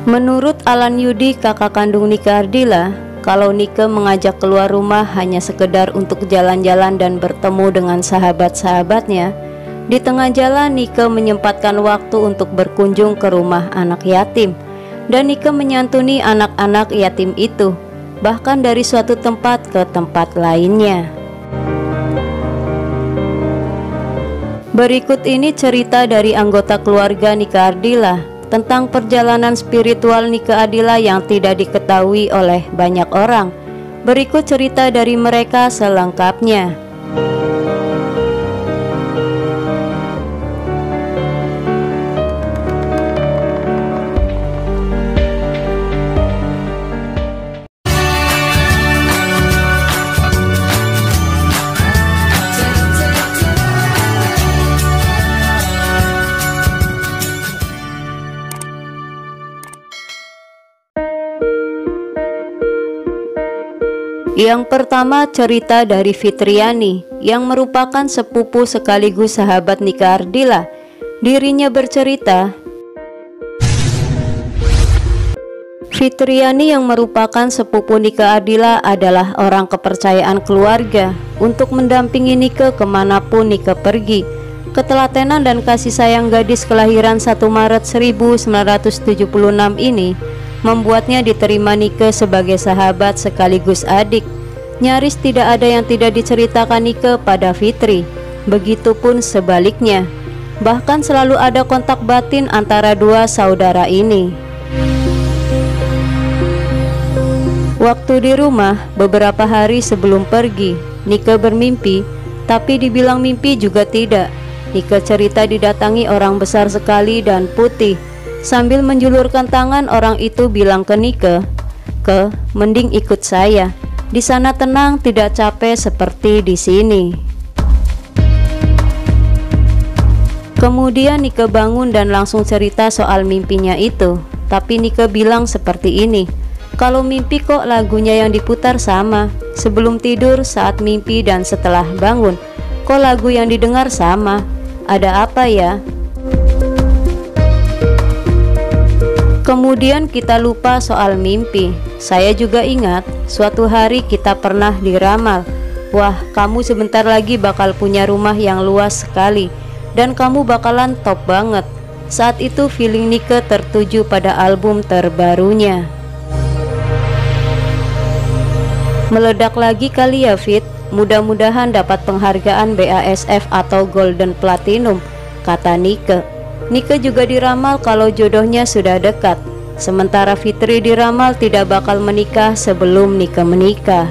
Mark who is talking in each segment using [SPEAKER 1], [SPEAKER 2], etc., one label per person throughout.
[SPEAKER 1] Menurut Alan Yudi, kakak kandung Nike Ardila, kalau Nike mengajak keluar rumah hanya sekedar untuk jalan-jalan dan bertemu dengan sahabat-sahabatnya, di tengah jalan Nike menyempatkan waktu untuk berkunjung ke rumah anak yatim, dan Nike menyantuni anak-anak yatim itu, bahkan dari suatu tempat ke tempat lainnya. Berikut ini cerita dari anggota keluarga Nike Ardila tentang perjalanan spiritual Nike Ardila yang tidak diketahui oleh banyak orang. Berikut cerita dari mereka selengkapnya. Yang pertama, cerita dari Fitriani yang merupakan sepupu sekaligus sahabat Nike Ardila. Dirinya bercerita, Fitriani yang merupakan sepupu Nike Ardila adalah orang kepercayaan keluarga untuk mendampingi Nike kemanapun Nike pergi. Ketelatenan dan kasih sayang gadis kelahiran 1 Maret 1976 ini membuatnya diterima Nike sebagai sahabat sekaligus adik. Nyaris tidak ada yang tidak diceritakan Nike pada Fitri. Begitupun sebaliknya. Bahkan selalu ada kontak batin antara dua saudara ini. Waktu di rumah, beberapa hari sebelum pergi, Nike bermimpi, tapi dibilang mimpi juga tidak. Nike cerita didatangi orang besar sekali dan putih. Sambil menjulurkan tangan, orang itu bilang ke Nike, mending ikut saya. Di sana tenang, tidak capek seperti di sini. Kemudian Nike bangun dan langsung cerita soal mimpinya itu. Tapi Nike bilang seperti ini, kalau mimpi kok lagunya yang diputar sama. Sebelum tidur, saat mimpi, dan setelah bangun, kok lagu yang didengar sama. Ada apa ya? Kemudian kita lupa soal mimpi. Saya juga ingat, suatu hari kita pernah diramal, wah, kamu sebentar lagi bakal punya rumah yang luas sekali, dan kamu bakalan top banget. Saat itu feeling Nike tertuju pada album terbarunya. Meledak lagi kali ya Fit, mudah-mudahan dapat penghargaan BASF atau Golden Platinum, kata Nike. Nike juga diramal kalau jodohnya sudah dekat. Sementara Fitri diramal tidak bakal menikah sebelum Nike menikah.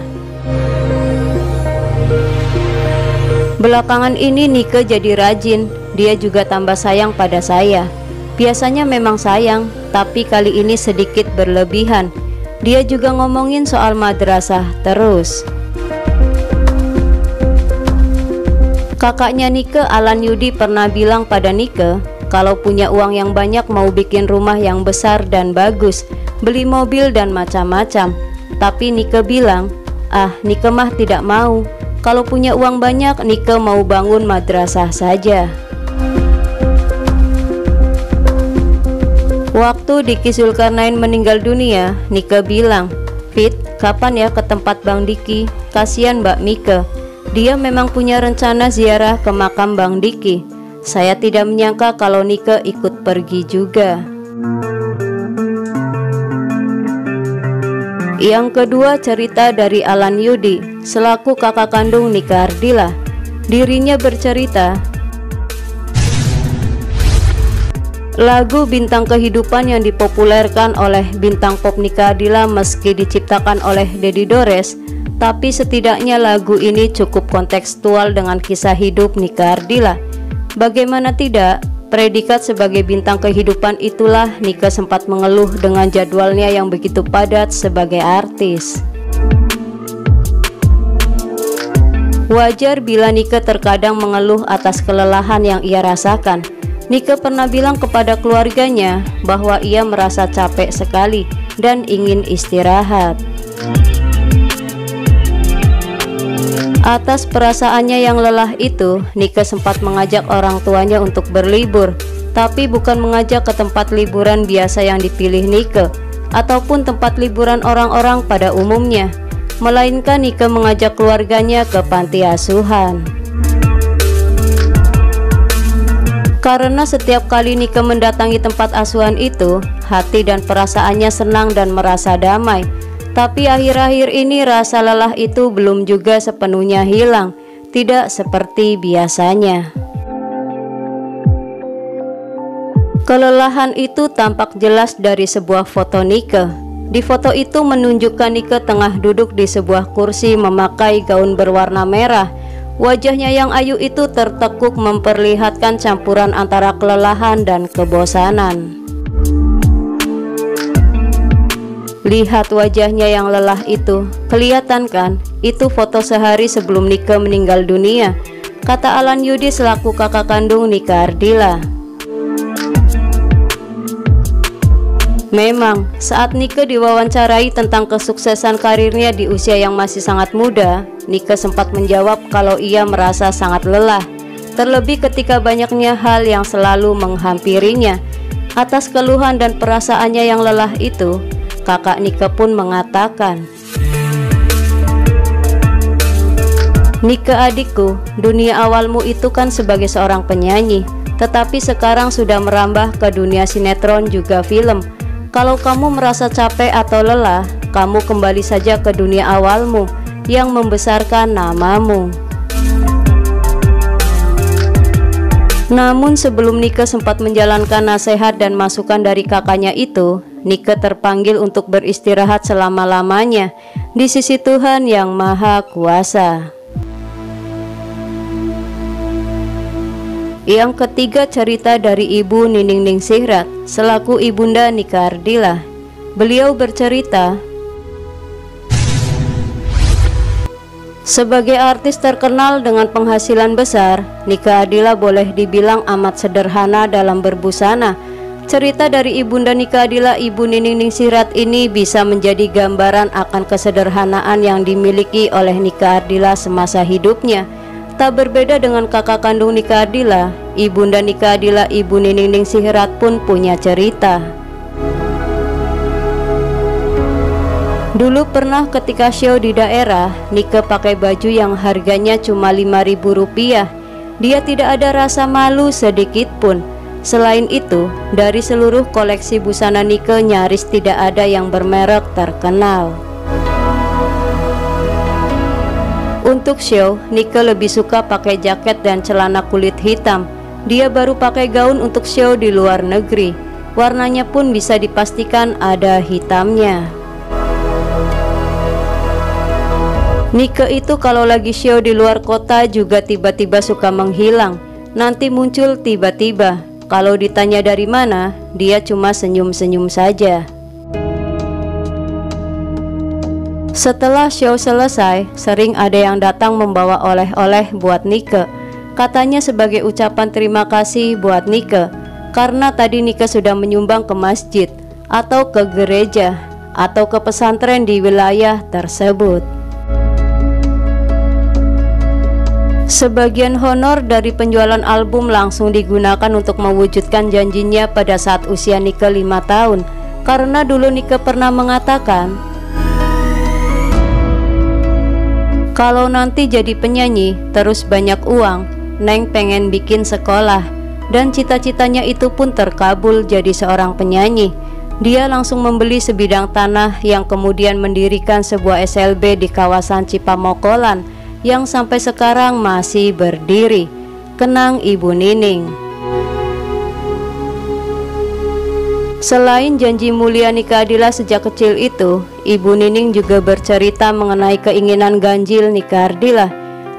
[SPEAKER 1] Belakangan ini Nike jadi rajin. Dia juga tambah sayang pada saya. Biasanya memang sayang, tapi kali ini sedikit berlebihan. Dia juga ngomongin soal madrasah terus. Kakaknya Nike, Alan Yudi, pernah bilang pada Nike, kalau punya uang yang banyak mau bikin rumah yang besar dan bagus, beli mobil dan macam-macam. Tapi Nike bilang, Nike mah tidak mau. Kalau punya uang banyak, Nike mau bangun madrasah saja. Waktu Diki Zulkarnain meninggal dunia, Nike bilang, Fit, kapan ya ke tempat Bang Diki? Kasihan Mbak Mike. Dia memang punya rencana ziarah ke makam Bang Diki. Saya tidak menyangka kalau Nike ikut pergi juga. Yang kedua, cerita dari Alan Yudi selaku kakak kandung Nike Ardila. Dirinya bercerita, lagu Bintang Kehidupan yang dipopulerkan oleh bintang pop Nike Ardila meski diciptakan oleh Dedi Dores, tapi setidaknya lagu ini cukup kontekstual dengan kisah hidup Nike Ardila. Bagaimana tidak, predikat sebagai bintang kehidupan itulah Nike sempat mengeluh dengan jadwalnya yang begitu padat sebagai artis. Wajar bila Nike terkadang mengeluh atas kelelahan yang ia rasakan. Nike pernah bilang kepada keluarganya bahwa ia merasa capek sekali dan ingin istirahat. Atas perasaannya yang lelah itu, Nike sempat mengajak orang tuanya untuk berlibur. tapi bukan mengajak ke tempat liburan biasa yang dipilih Nike ataupun tempat liburan orang-orang pada umumnya, melainkan Nike mengajak keluarganya ke panti asuhan. Karena setiap kali Nike mendatangi tempat asuhan itu, hati dan perasaannya senang dan merasa damai. Tapi akhir-akhir ini rasa lelah itu belum juga sepenuhnya hilang, tidak seperti biasanya. Kelelahan itu tampak jelas dari sebuah foto Nike. Di foto itu menunjukkan Nike tengah duduk di sebuah kursi memakai gaun berwarna merah. Wajahnya yang ayu itu tertekuk memperlihatkan campuran antara kelelahan dan kebosanan. Lihat wajahnya yang lelah itu, kelihatan kan? Itu foto sehari sebelum Nike meninggal dunia, kata Alan Yudi selaku kakak kandung Nike Ardila. Memang, saat Nike diwawancarai tentang kesuksesan karirnya di usia yang masih sangat muda, Nike sempat menjawab kalau ia merasa sangat lelah, terlebih ketika banyaknya hal yang selalu menghampirinya. Atas keluhan dan perasaannya yang lelah itu, kakak Nike pun mengatakan, "Nike adikku, dunia awalmu itu kan sebagai seorang penyanyi, tetapi sekarang sudah merambah ke dunia sinetron juga film. Kalau kamu merasa capek atau lelah, kamu kembali saja ke dunia awalmu yang membesarkan namamu." Namun sebelum Nike sempat menjalankan nasihat dan masukan dari kakaknya itu, Nike terpanggil untuk beristirahat selama-lamanya di sisi Tuhan yang Maha Kuasa. Yang ketiga, cerita dari Ibu Nining Ningsihrat selaku ibunda Nike Ardila. Beliau bercerita, sebagai artis terkenal dengan penghasilan besar, Nike Ardila boleh dibilang amat sederhana dalam berbusana. Cerita dari ibunda Nike Ardila, Ibu Nining Ningsihrat ini bisa menjadi gambaran akan kesederhanaan yang dimiliki oleh Nike Ardila semasa hidupnya. Tak berbeda dengan kakak kandung Nike Ardila, ibunda Nike Ardila, Ibu Nining Ningsihrat pun punya cerita. Dulu pernah ketika show di daerah, Nike pakai baju yang harganya cuma Rp5.000. Dia tidak ada rasa malu sedikit pun. Selain itu, dari seluruh koleksi busana Nike nyaris tidak ada yang bermerek terkenal. Untuk show, Nike lebih suka pakai jaket dan celana kulit hitam. Dia baru pakai gaun untuk show di luar negeri. Warnanya pun bisa dipastikan ada hitamnya. Nike itu kalau lagi show di luar kota juga tiba-tiba suka menghilang. Nanti muncul tiba-tiba. Kalau ditanya dari mana, dia cuma senyum-senyum saja. Setelah show selesai, sering ada yang datang membawa oleh-oleh buat Nike. Katanya sebagai ucapan terima kasih buat Nike, karena tadi Nike sudah menyumbang ke masjid, atau ke gereja, atau ke pesantren di wilayah tersebut. Sebagian honor dari penjualan album langsung digunakan untuk mewujudkan janjinya pada saat usia Nike 5 tahun. Karena dulu Nike pernah mengatakan, kalau nanti jadi penyanyi, terus banyak uang, Neng pengen bikin sekolah. Dan cita-citanya itu pun terkabul jadi seorang penyanyi. Dia langsung membeli sebidang tanah yang kemudian mendirikan sebuah SLB di kawasan Cipamokolan yang sampai sekarang masih berdiri. Kenang Ibu Nining. Selain janji mulia Nike Ardila sejak kecil itu, Ibu Nining juga bercerita mengenai keinginan ganjil Nike Ardila.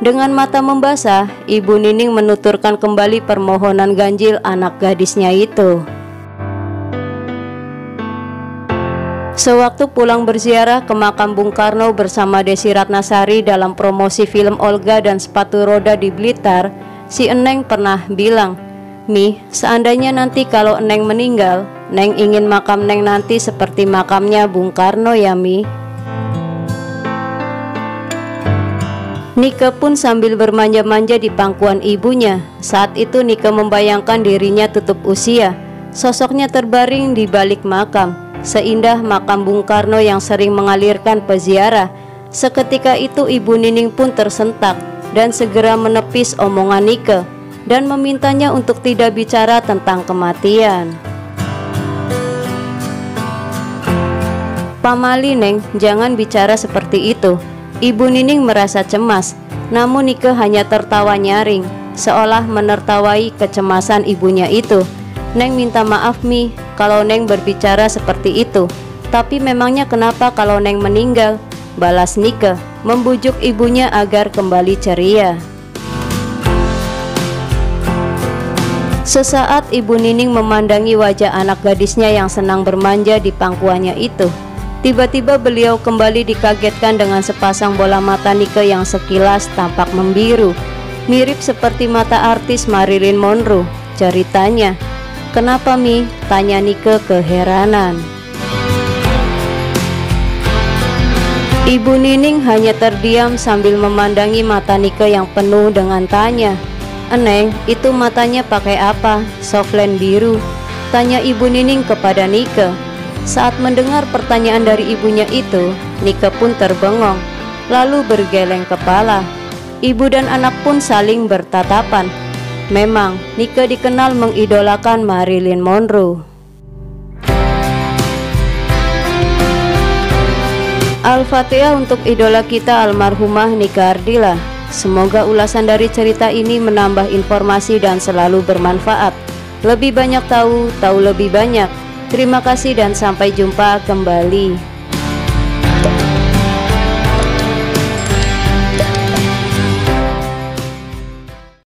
[SPEAKER 1] Dengan mata membasah, Ibu Nining menuturkan kembali permohonan ganjil anak gadisnya itu. Sewaktu pulang berziarah ke makam Bung Karno bersama Desi Ratnasari dalam promosi film Olga dan Sepatu Roda di Blitar, si Eneng pernah bilang, "Mi, seandainya nanti kalau Eneng meninggal, Neng ingin makam Neng nanti seperti makamnya Bung Karno ya Mi." Nike pun sambil bermanja-manja di pangkuan ibunya. Saat itu Nike membayangkan dirinya tutup usia. Sosoknya terbaring di balik makam, seindah makam Bung Karno yang sering mengalirkan peziarah. Seketika itu Ibu Nining pun tersentak dan segera menepis omongan Nike dan memintanya untuk tidak bicara tentang kematian. "Pamali, Neng, jangan bicara seperti itu." Ibu Nining merasa cemas, namun Nike hanya tertawa nyaring, seolah menertawai kecemasan ibunya itu. "Neng minta maaf Mi, kalau Neng berbicara seperti itu. Tapi memangnya kenapa kalau Neng meninggal?" balas Nike, membujuk ibunya agar kembali ceria. Sesaat Ibu Nining memandangi wajah anak gadisnya yang senang bermanja di pangkuannya itu. Tiba-tiba beliau kembali dikagetkan dengan sepasang bola mata Nike yang sekilas tampak membiru, mirip seperti mata artis Marilyn Monroe. Ceritanya, "Kenapa Mi?" tanya Nike keheranan. Ibu Nining hanya terdiam sambil memandangi mata Nike yang penuh dengan tanya. "Eneng, itu matanya pakai apa? Softland biru?" tanya Ibu Nining kepada Nike. Saat mendengar pertanyaan dari ibunya itu, Nike pun terbengong, lalu bergeleng kepala. Ibu dan anak pun saling bertatapan. Memang, Nike dikenal mengidolakan Marilyn Monroe. Al-Fatihah untuk idola kita almarhumah Nike Ardila. Semoga ulasan dari cerita ini menambah informasi dan selalu bermanfaat. Lebih banyak tahu lebih banyak. Terima kasih dan sampai jumpa kembali.